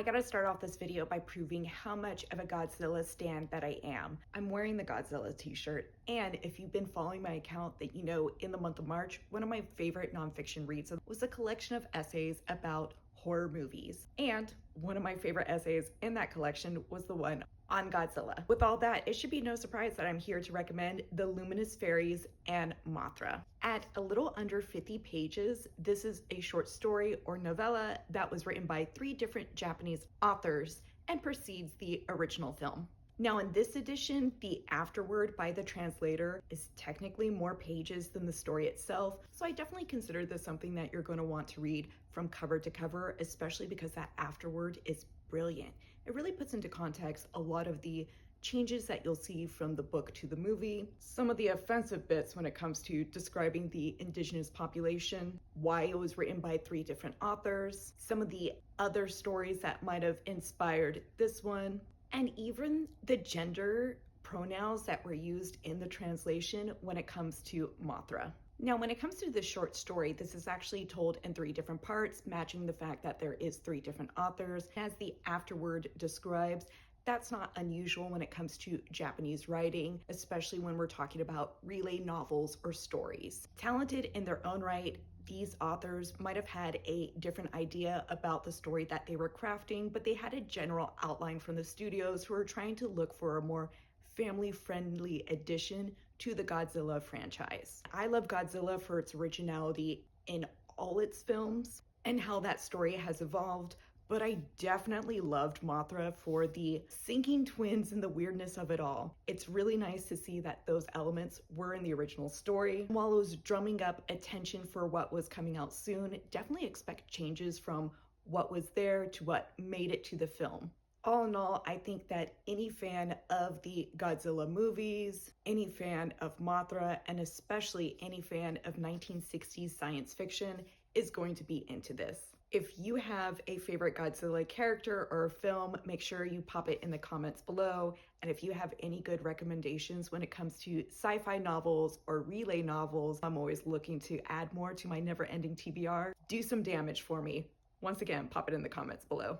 I gotta start off this video by proving how much of a Godzilla stan that I am. I'm wearing the Godzilla t-shirt, and if you've been following my account, that you know in the month of March, one of my favorite nonfiction reads was a collection of essays about horror movies. And one of my favorite essays in that collection was the one on Godzilla. With all that, it should be no surprise that I'm here to recommend the Luminous Fairies and Mothra. At a little under 50 pages, this is a short story or novella that was written by 3 different Japanese authors and precedes the original film. Now in this edition, the afterword by the translator is technically more pages than the story itself, so I definitely consider this something that you're going to want to read from cover to cover, especially because that afterword is brilliant. It really puts into context a lot of the changes that you'll see from the book to the movie, some of the offensive bits when it comes to describing the indigenous population, why it was written by 3 different authors, some of the other stories that might have inspired this one, and even the gender pronouns that were used in the translation when it comes to Mothra. Now, when it comes to this short story, this is actually told in 3 different parts, matching the fact that there is 3 different authors. As the afterword describes, that's not unusual when it comes to Japanese writing, especially when we're talking about relay novels or stories. Talented in their own right, these authors might have had a different idea about the story that they were crafting, but they had a general outline from the studios who were trying to look for a more family-friendly addition to the Godzilla franchise. I love Godzilla for its originality in all its films and how that story has evolved, but I definitely loved Mothra for the sinking twins and the weirdness of it all. It's really nice to see that those elements were in the original story. While it was drumming up attention for what was coming out soon, definitely expect changes from what was there to what made it to the film. All in all, I think that any fan of the Godzilla movies, any fan of Mothra, and especially any fan of 1960s science fiction is going to be into this. If you have a favorite Godzilla character or film, make sure you pop it in the comments below. And if you have any good recommendations when it comes to sci-fi novels or relay novels, I'm always looking to add more to my never-ending TBR. Do some damage for me. Once again, pop it in the comments below.